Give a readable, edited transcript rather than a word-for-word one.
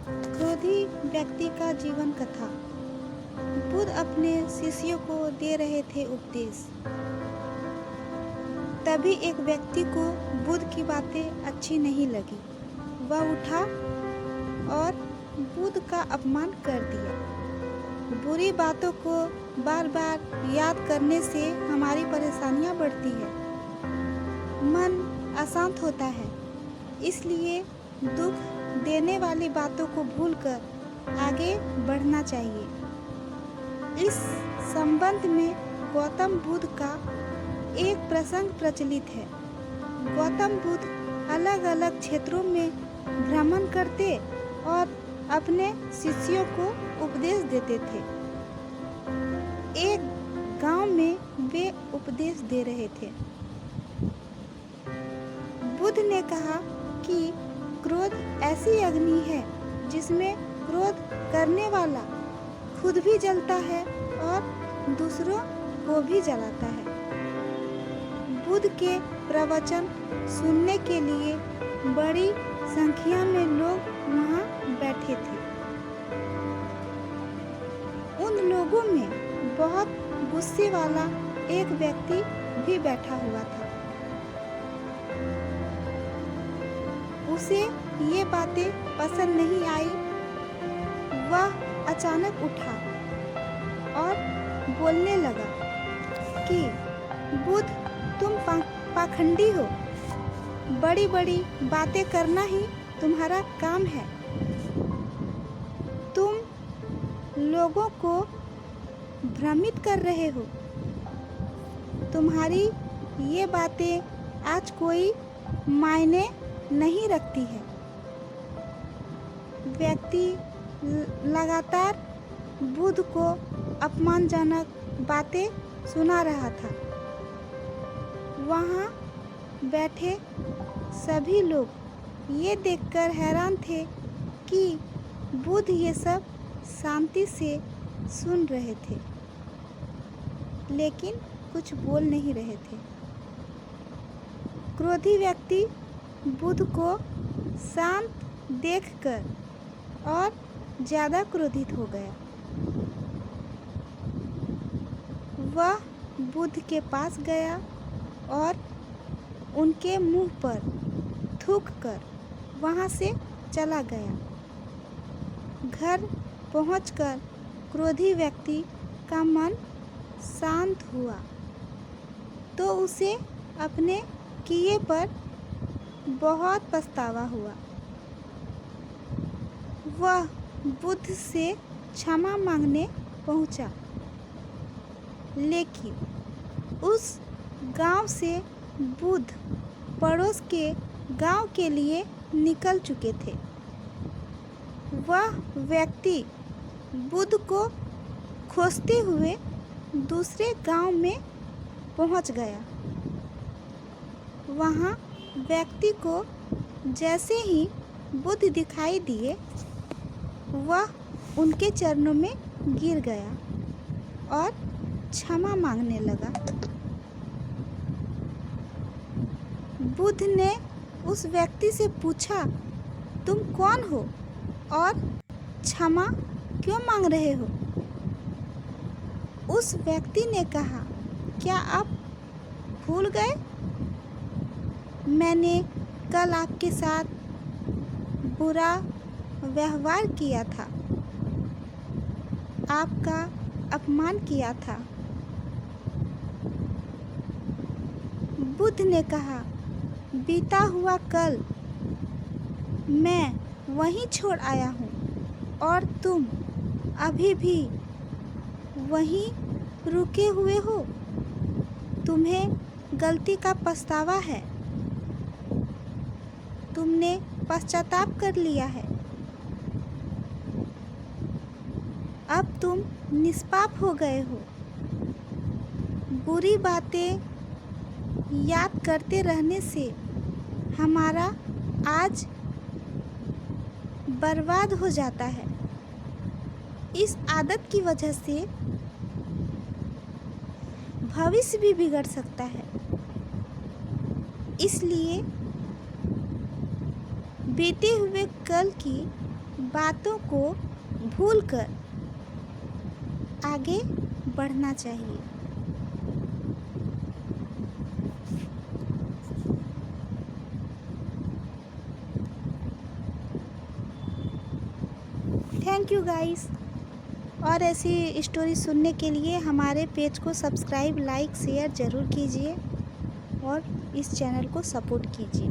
क्रोधी व्यक्ति का जीवन कथा। बुद्ध अपने शिष्यों को दे रहे थे उपदेश। तभी एक व्यक्ति को बुद्ध की बातें अच्छी नहीं लगी। वह उठा और बुद्ध का अपमान कर दिया। बुरी बातों को बार बार याद करने से हमारी परेशानियां बढ़ती है, मन अशांत होता है। इसलिए दुख देने वाली बातों को भूलकर आगे बढ़ना चाहिए। इस संबंध में गौतम बुद्ध का एक प्रसंग प्रचलित है। गौतम बुद्ध अलग अलग क्षेत्रों में भ्रमण करते और अपने शिष्यों को उपदेश देते थे। एक गांव में वे उपदेश दे रहे थे। बुद्ध ने कहा कि क्रोध ऐसी अग्नि है जिसमें क्रोध करने वाला खुद भी जलता है और दूसरों को भी जलाता है। बुद्ध के प्रवचन सुनने के लिए बड़ी संख्या में लोग वहां बैठे थे। उन लोगों में बहुत गुस्से वाला एक व्यक्ति भी बैठा हुआ था। उसे ये बातें पसंद नहीं आई। वह अचानक उठा और बोलने लगा कि बुद्ध, तुम पाखंडी हो। बड़ी बड़ी बातें करना ही तुम्हारा काम है। तुम लोगों को भ्रमित कर रहे हो। तुम्हारी ये बातें आज कोई मायने नहीं रखती है। व्यक्ति लगातार बुद्ध को अपमानजनक बातें सुना रहा था। वहाँ बैठे सभी लोग ये देखकर हैरान थे कि बुद्ध ये सब शांति से सुन रहे थे, लेकिन कुछ बोल नहीं रहे थे। क्रोधी व्यक्ति बुद्ध को शांत देखकर और ज़्यादा क्रोधित हो गया। वह बुद्ध के पास गया और उनके मुंह पर थूककर वहां से चला गया। घर पहुंचकर क्रोधी व्यक्ति का मन शांत हुआ तो उसे अपने किए पर बहुत पछतावा हुआ। वह बुद्ध से क्षमा मांगने पहुंचा, लेकिन उस गांव से बुद्ध पड़ोस के गांव के लिए निकल चुके थे। वह व्यक्ति बुद्ध को खोजते हुए दूसरे गांव में पहुंच गया। वहां व्यक्ति को जैसे ही बुद्ध दिखाई दिए, वह उनके चरणों में गिर गया और क्षमा मांगने लगा। बुद्ध ने उस व्यक्ति से पूछा, तुम कौन हो और क्षमा क्यों मांग रहे हो? उस व्यक्ति ने कहा, क्या आप भूल गए? मैंने कल आपके साथ बुरा व्यवहार किया था, आपका अपमान किया था। बुद्ध ने कहा, बीता हुआ कल मैं वहीं छोड़ आया हूँ और तुम अभी भी वहीं रुके हुए हो। तुम्हें गलती का पछतावा है। तुमने पश्चाताप कर लिया है। अब तुम निष्पाप हो गए हो। बुरी बातें याद करते रहने से हमारा आज बर्बाद हो जाता है। इस आदत की वजह से भविष्य भी बिगड़ सकता है। इसलिए बीते हुए कल की बातों को भूलकर आगे बढ़ना चाहिए। Thank you guys. और ऐसी स्टोरी सुनने के लिए हमारे पेज को सब्सक्राइब, लाइक, शेयर ज़रूर कीजिए और इस चैनल को सपोर्ट कीजिए।